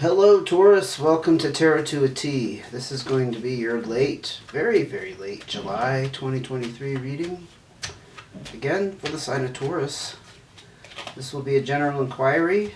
Hello Taurus, welcome to Tarot to a T. This is going to be your late, very late July 2023 reading. Again, for the sign of Taurus. This will be a general inquiry,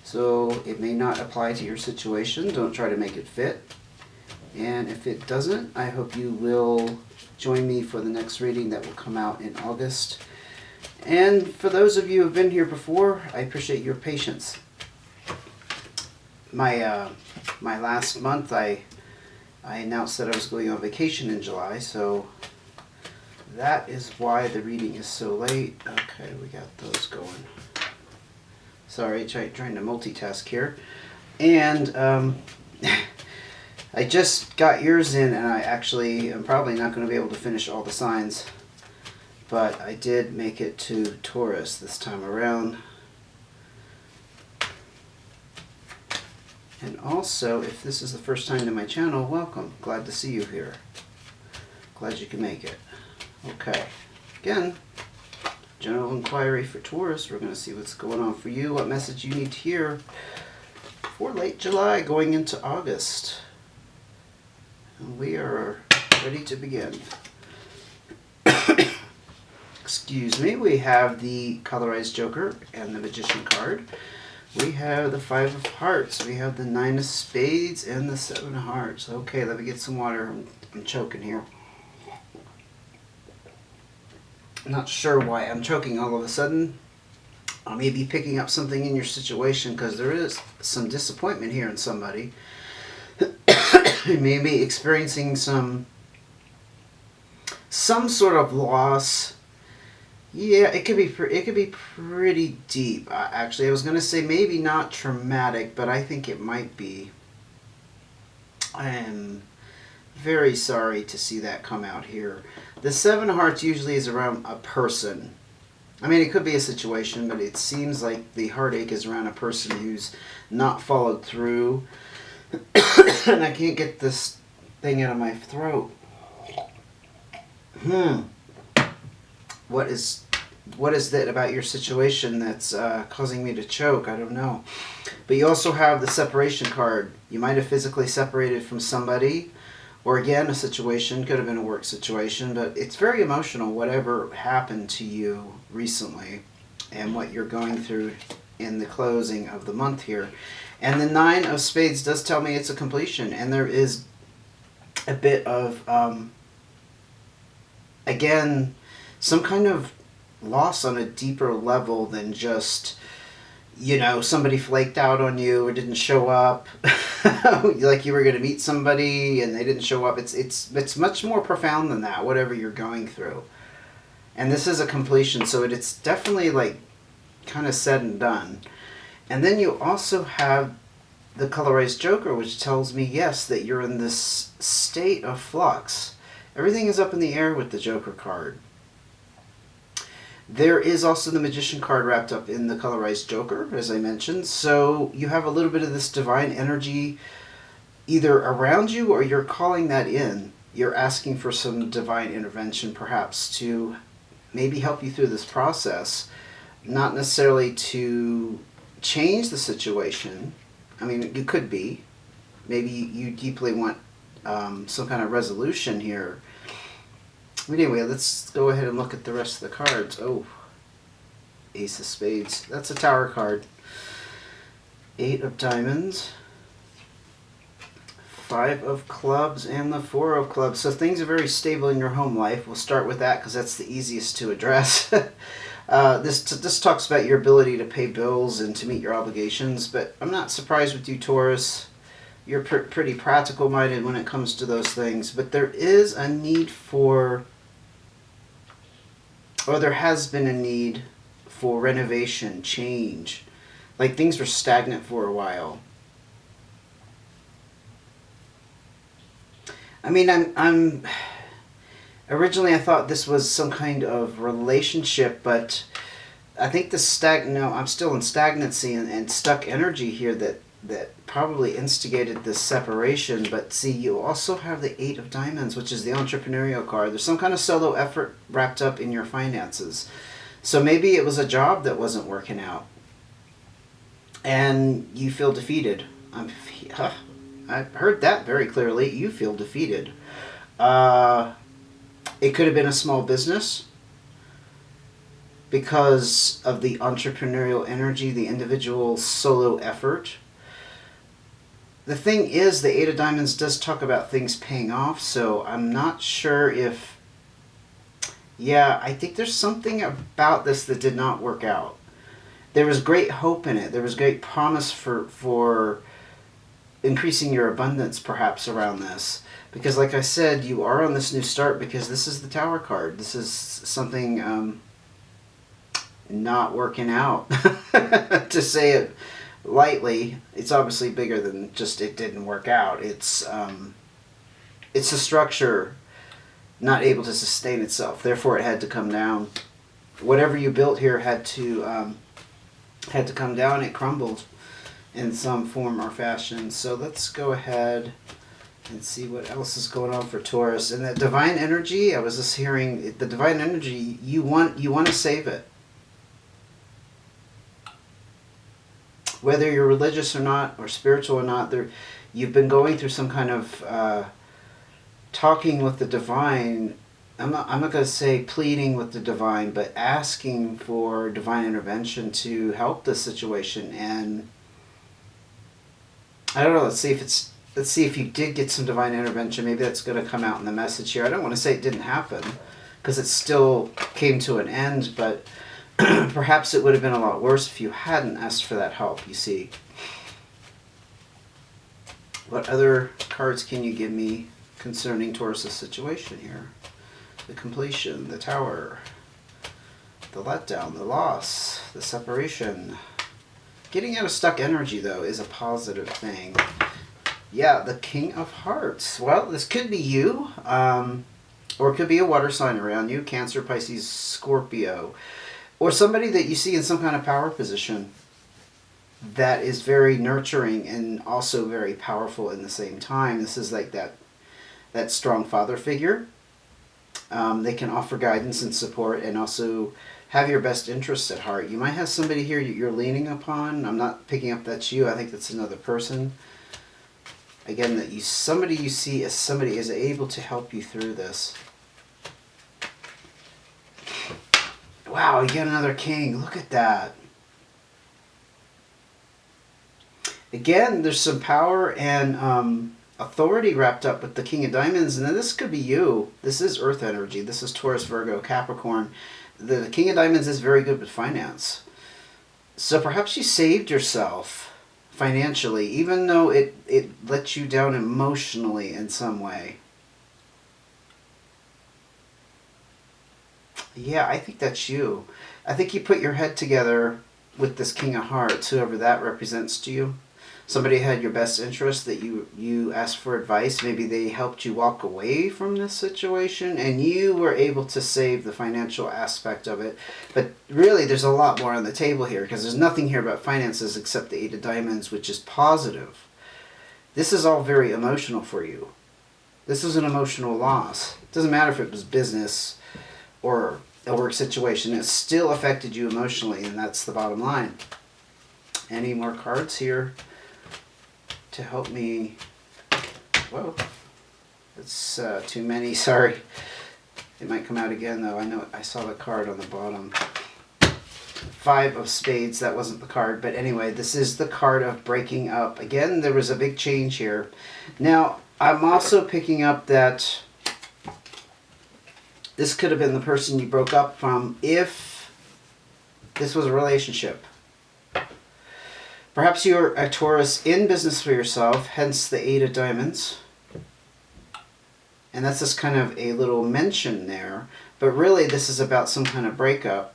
so it may not apply to your situation. Don't try to make it fit. And if it doesn't, I hope you will join me for the next reading that will come out in August. And for those of you who have been here before, I appreciate your patience. My last month, I announced that I was going on vacation in July, so that is why the reading is so late. Okay, we got those going. Sorry, trying to multitask here. And I just got yours in, and I actually am probably not going to be able to finish all the signs, but I did make it to Taurus this time around. And also, if this is the first time to my channel, welcome. Glad to see you here. Glad you can make it. Okay. Again, general inquiry for Taurus. We're going to see what's going on for you, what message you need to hear for late July going into August. And we are ready to begin. Excuse me. We have the colorized Joker and the Magician card. We have the Five of Hearts, we have the Nine of Spades, and the Seven of Hearts. Okay, let me get some water. I'm choking here. I'm not sure why I'm choking all of a sudden. I may be picking up something in your situation because there is some disappointment here in somebody. You may be experiencing some sort of loss. Yeah, it could be pretty deep. Actually, I was going to say maybe not traumatic, but I think it might be. I am very sorry to see that come out here. The Seven of Hearts usually is around a person. I mean, it could be a situation, but it seems like the heartache is around a person who's not followed through. And I can't get this thing out of my throat. What is that about your situation that's causing me to choke? I don't know. But you also have the separation card. You might have physically separated from somebody, or again, a situation, could have been a work situation, but it's very emotional, whatever happened to you recently and what you're going through in the closing of the month here. And the Nine of Spades does tell me it's a completion, and there is a bit of, again, some kind of loss on a deeper level than just, you know, somebody flaked out on you or didn't show up. Like you were going to meet somebody and they didn't show up. It's much more profound than that, whatever you're going through. And this is a completion, so it's definitely like kind of said and done. And then you also have the colorized Joker, which tells me, yes, that you're in this state of flux. Everything is up in the air with the Joker card. There is also the Magician card wrapped up in the colorized Joker, as I mentioned. So you have a little bit of this divine energy either around you or you're calling that in. You're asking for some divine intervention perhaps to maybe help you through this process. Not necessarily to change the situation. I mean, you could be. Maybe you deeply want some kind of resolution here. But anyway, let's go ahead and look at the rest of the cards. Oh, Ace of Spades. That's a Tower card. Eight of Diamonds. Five of Clubs and the Four of Clubs. So things are very stable in your home life. We'll start with that because that's the easiest to address. This talks about your ability to pay bills and to meet your obligations. But I'm not surprised with you, Taurus. You're pretty practical-minded when it comes to those things. But there is a need for... or there has been a need for renovation, change. Like things were stagnant for a while. I mean, I'm originally I thought this was some kind of relationship, but I think I'm still in stagnancy and stuck energy here that probably instigated this separation. But see, you also have the Eight of Diamonds, which is the entrepreneurial card. There's some kind of solo effort wrapped up in your finances. So maybe it was a job that wasn't working out. and you feel defeated. I heard that very clearly. You feel defeated. It could have been a small business because of the entrepreneurial energy, the individual solo effort. The thing is, the Eight of Diamonds does talk about things paying off, so I'm not sure if... Yeah, I think there's something about this that did not work out. There was great hope in it. There was great promise for increasing your abundance, perhaps, around this. Because, like I said, you are on this new start because this is the Tower card. This is something not working out, to say it lightly. It's obviously bigger than just it didn't work out. It's a structure not able to sustain itself. Therefore, it had to come down. Whatever you built here had to come down. It crumbled in some form or fashion. So let's go ahead and see what else is going on for Taurus. And that divine energy, I was just hearing the divine energy. You want to save it. Whether you're religious or not, or spiritual or not, you've been going through some kind of talking with the divine. I'm not going to say pleading with the divine, but asking for divine intervention to help this situation. And I don't know. Let's see if you did get some divine intervention. Maybe that's going to come out in the message here. I don't want to say it didn't happen, because it still came to an end, but perhaps it would have been a lot worse if you hadn't asked for that help, you see. What other cards can you give me concerning Taurus' situation here? The completion, the Tower, the letdown, the loss, the separation. Getting out of stuck energy, though, is a positive thing. Yeah, the King of Hearts. Well, this could be you, or it could be a water sign around you, Cancer, Pisces, Scorpio. Or somebody that you see in some kind of power position that is very nurturing and also very powerful in the same time. This is like that strong father figure. They can offer guidance and support and also have your best interests at heart. You might have somebody here you're leaning upon. I'm not picking up that's you. I think that's another person. Again, somebody you see as somebody is able to help you through this. Wow, you get another king. Look at that. Again, there's some power and authority wrapped up with the King of Diamonds. And then this could be you. This is Earth energy. This is Taurus, Virgo, Capricorn. The King of Diamonds is very good with finance. So perhaps you saved yourself financially, even though it let you down emotionally in some way. Yeah, I think that's you. I think you put your head together with this King of Hearts, whoever that represents to you. Somebody had your best interest that you asked for advice. Maybe they helped you walk away from this situation and you were able to save the financial aspect of it. But really, there's a lot more on the table here because there's nothing here about finances except the Eight of Diamonds, which is positive. This is all very emotional for you. This is an emotional loss. It doesn't matter if it was business or a work situation. It still affected you emotionally, and that's the bottom line. Any more cards here to help me? Whoa, it's too many. Sorry. It might come out again, though. I know I saw the card on the bottom. Five of Spades. That wasn't the card, but anyway, this is the card of breaking up. Again, there was a big change here. Now, I'm also picking up that this could have been the person you broke up from if this was a relationship. Perhaps you're a Taurus in business for yourself, hence the Eight of Diamonds. And that's just kind of a little mention there. But really, this is about some kind of breakup.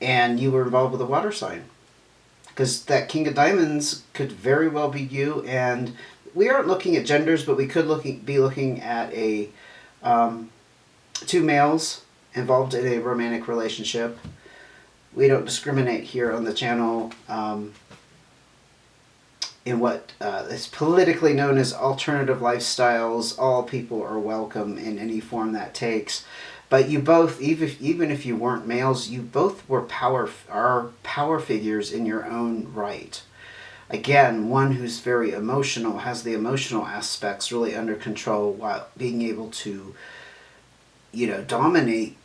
And you were involved with a water sign. Because that King of Diamonds could very well be you. And we aren't looking at genders, but we could be looking at two males involved in a romantic relationship. We don't discriminate here on the channel in what is politically known as alternative lifestyles. All people are welcome in any form that takes. But you both, even if you weren't males, you both were power figures in your own right. Again, one who's very emotional, has the emotional aspects really under control while being able to, dominate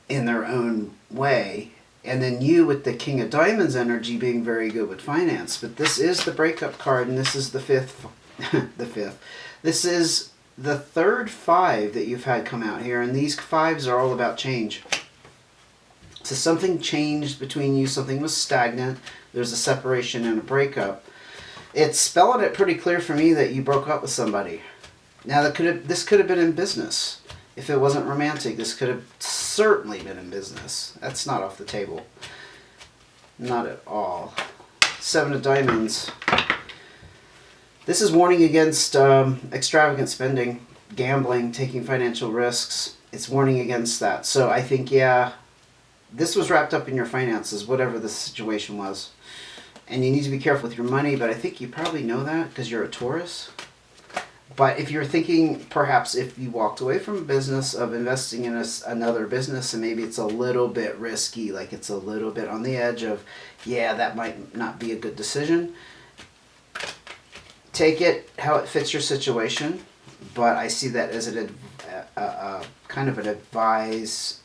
in their own way. And then you with the King of Diamonds energy being very good with finance. But this is the breakup card, and this is the fifth. the fifth. This is the third five that you've had come out here, and these fives are all about change. So something changed between you, something was stagnant, there's a separation and a breakup. It's spelling it pretty clear for me that you broke up with somebody. Now this could have been in business. If it wasn't romantic, this could have certainly been in business. That's not off the table. Not at all. Seven of Diamonds. This is warning against extravagant spending, gambling, taking financial risks. It's warning against that. So I think, yeah, this was wrapped up in your finances, whatever the situation was. And you need to be careful with your money, but I think you probably know that because you're a Taurus. But if you're thinking, perhaps if you walked away from a business of investing in another business, and maybe it's a little bit risky, like it's a little bit on the edge of, yeah, that might not be a good decision. Take it how it fits your situation, but I see that as kind of an advice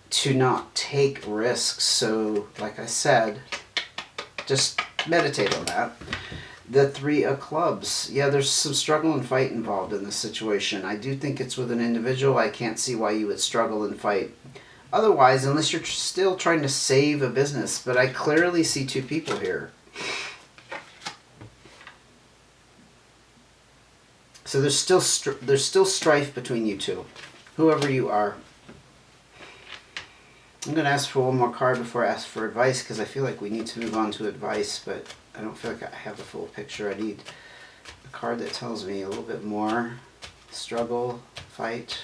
to not take risks. So, like I said, just meditate on that. The Three of Clubs. Yeah, there's some struggle and fight involved in this situation. I do think it's with an individual. I can't see why you would struggle and fight otherwise, unless you're still trying to save a business. But I clearly see two people here. So there's still strife between you two, whoever you are. I'm going to ask for one more card before I ask for advice, because I feel like we need to move on to advice, but I don't feel like I have the full picture. I need a card that tells me a little bit more. Struggle, fight,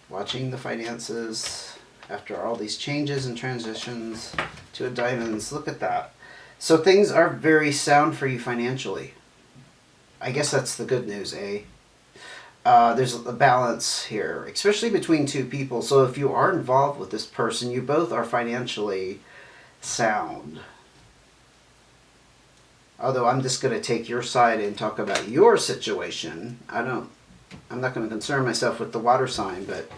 watching the finances after all these changes and transitions to a Diamonds. Look at that. So things are very sound for you financially. I guess that's the good news, eh? There's a balance here, especially between two people. So if you are involved with this person, you both are financially sound. Although I'm just going to take your side and talk about your situation. I'm not going to concern myself with the water sign, but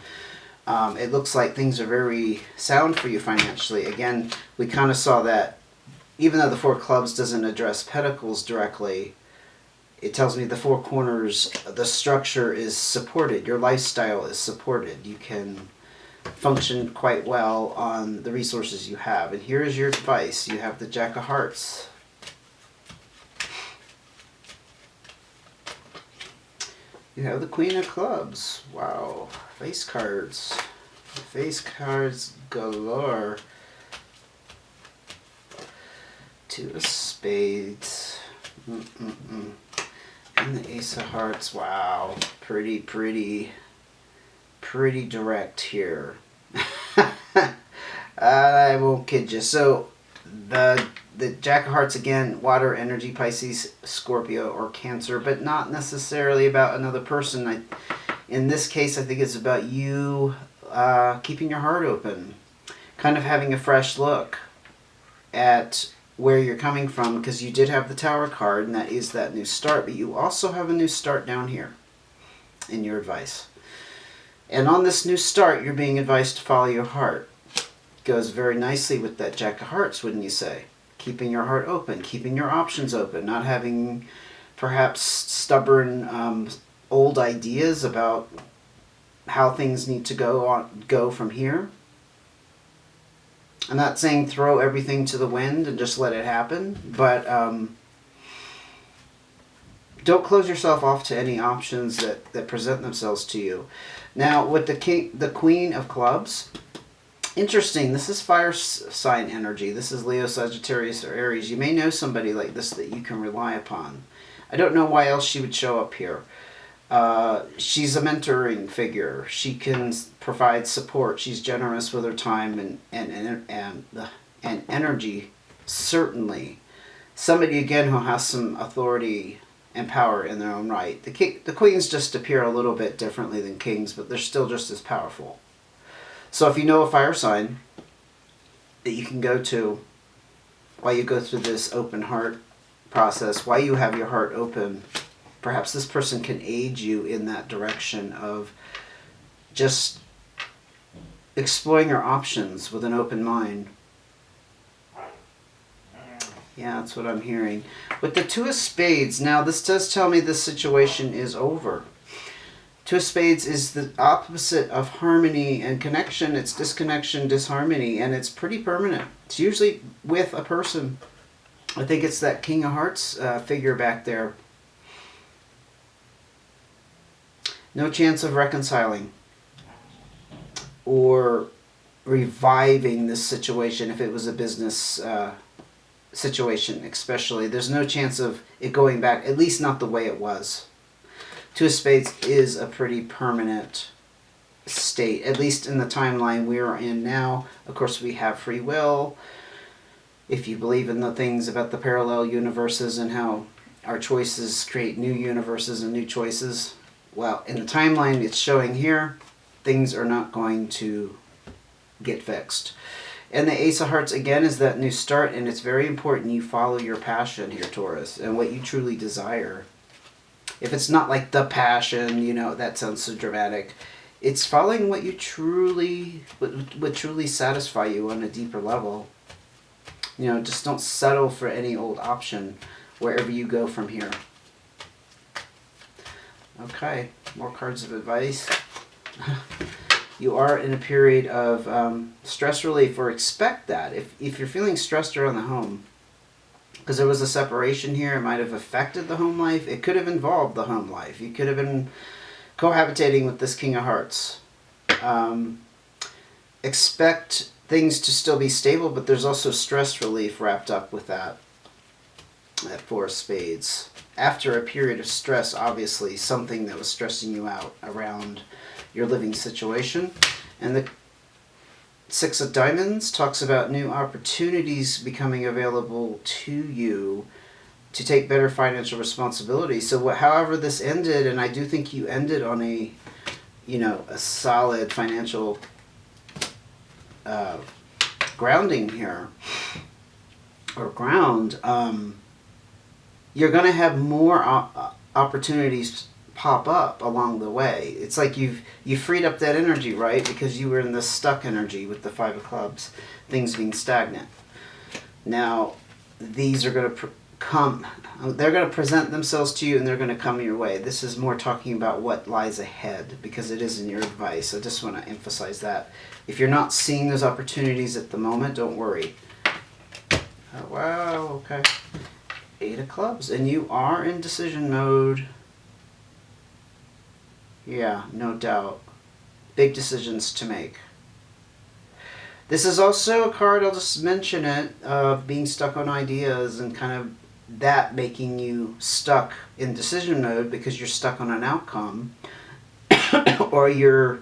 it looks like things are very sound for you financially. Again, we kind of saw that even though the Four of Clubs doesn't address Pentacles directly, it tells me the four corners, the structure is supported. Your lifestyle is supported. You can function quite well on the resources you have. And here is your advice. You have the Jack of Hearts. You have the Queen of Clubs. Wow. Face cards. Face cards galore. Two of Spades. And the Ace of Hearts. Wow. Pretty direct here. I won't kid you. So the Jack of Hearts, again, water energy, Pisces, Scorpio, or Cancer, but not necessarily about another person. In this case, I think it's about you keeping your heart open, kind of having a fresh look at where you're coming from, because you did have the Tower card, and that is that new start, but you also have a new start down here in your advice. And on this new start, you're being advised to follow your heart. Goes very nicely with that Jack of Hearts, wouldn't you say? Keeping your heart open, keeping your options open, not having perhaps stubborn old ideas about how things need to go from here. I'm not saying throw everything to the wind and just let it happen, but don't close yourself off to any options that present themselves to you. Now, with the Queen of Clubs, interesting, this is fire sign energy. This is Leo, Sagittarius, or Aries. You may know somebody like this that you can rely upon. I don't know why else she would show up here. She's a mentoring figure. She can provide support. She's generous with her time and energy, certainly. Somebody, again, who has some authority and power in their own right. The queens just appear a little bit differently than kings, but they're still just as powerful. So if you know a fire sign that you can go to while you go through this open heart process, while you have your heart open, perhaps this person can aid you in that direction of just exploring your options with an open mind. Yeah, that's what I'm hearing. With the Two of Spades, now this does tell me this situation is over. Two of Spades is the opposite of harmony and connection. It's disconnection, disharmony, and it's pretty permanent. It's usually with a person. I think it's that King of Hearts figure back there. No chance of reconciling or reviving this situation if it was a business situation especially. There's no chance of it going back, at least not the way it was. Two of Spades is a pretty permanent state, at least in the timeline we are in now. Of course, we have free will. If you believe in the things about the parallel universes and how our choices create new universes and new choices, well, in the timeline it's showing here, things are not going to get fixed. And the Ace of Hearts, again, is that new start, and it's very important you follow your passion here, Taurus, and what you truly desire. If it's not like the passion, you know, that sounds so dramatic. It's following what you truly, would truly satisfy you on a deeper level. You know, just don't settle for any old option wherever you go from here. Okay, more cards of advice. You are in a period of stress relief, or expect that. If you're feeling stressed around the home, because there was a separation here, it might have affected the home life. It could have involved the home life. You could have been cohabitating with this King of Hearts. Expect things to still be stable, but there's also stress relief wrapped up with that Four of Spades. After a period of stress, obviously, something that was stressing you out around your living situation. And the Six of Diamonds talks about new opportunities becoming available to you to take better financial responsibility. So however this ended, and I do think you ended on a, you know, a solid financial grounding here, or ground, you're going to have more opportunities pop up along the way. It's like you freed up that energy, right? Because you were in the stuck energy with the Five of Clubs, things being stagnant. Now, these are going to they're going to present themselves to you, and they're going to come your way. This is more talking about what lies ahead, because it is in your advice. I just want to emphasize that. If you're not seeing those opportunities at the moment, don't worry. Oh, wow, okay. Eight of Clubs, and you are in decision mode. Yeah, no doubt. Big decisions to make. This is also a card, I'll just mention it, of being stuck on ideas, and kind of that making you stuck in decision mode because you're stuck on an outcome, or you're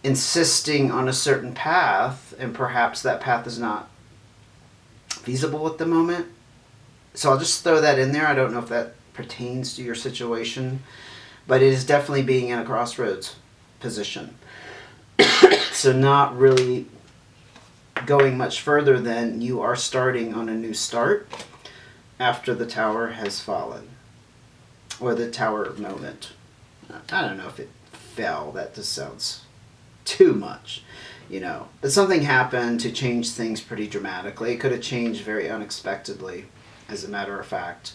insisting on a certain path, and perhaps that path is not feasible at the moment. So I'll just throw that in there. I don't know if that pertains to your situation, but it is definitely being in a crossroads position. So not really going much further than you are starting on a new start after the Tower has fallen, or the Tower moment. I don't know if it fell. That just sounds too much, you know. But something happened to change things pretty dramatically. It could have changed very unexpectedly, as a matter of fact.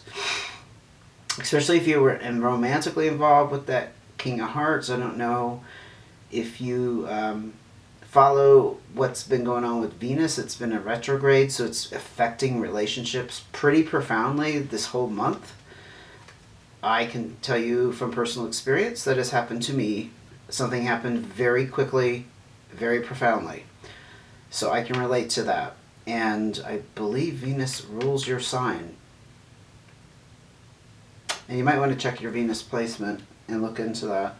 Especially if you were romantically involved with that King of Hearts. I don't know if you follow what's been going on with Venus. It's been a retrograde, so it's affecting relationships pretty profoundly this whole month. I can tell you from personal experience that has happened to me. Something happened very quickly, very profoundly. So I can relate to that. And I believe Venus rules your sign. And you might want to check your Venus placement and look into that.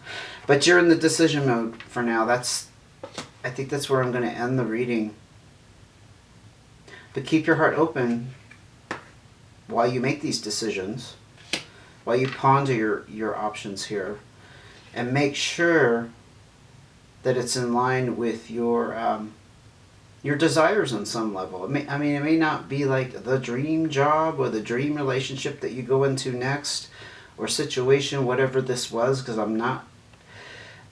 But you're in the decision mode for now. I think that's where I'm going to end the reading. But keep your heart open while you make these decisions, while you ponder your options here, and make sure that it's in line with your desires on some level. It may not be like the dream job or the dream relationship that you go into next, or situation, whatever this was, because I'm not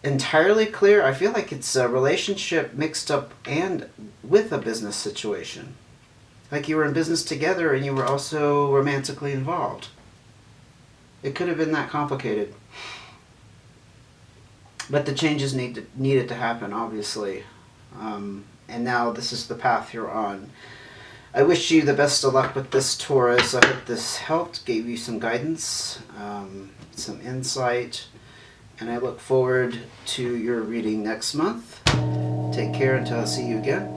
entirely clear. I feel like it's a relationship mixed up and with a business situation. Like you were in business together and you were also romantically involved. It could have been that complicated. But the changes needed to happen, obviously. And now this is the path you're on. I wish you the best of luck with this, Taurus. I hope this helped, gave you some guidance, some insight, and I look forward to your reading next month. Take care until I see you again.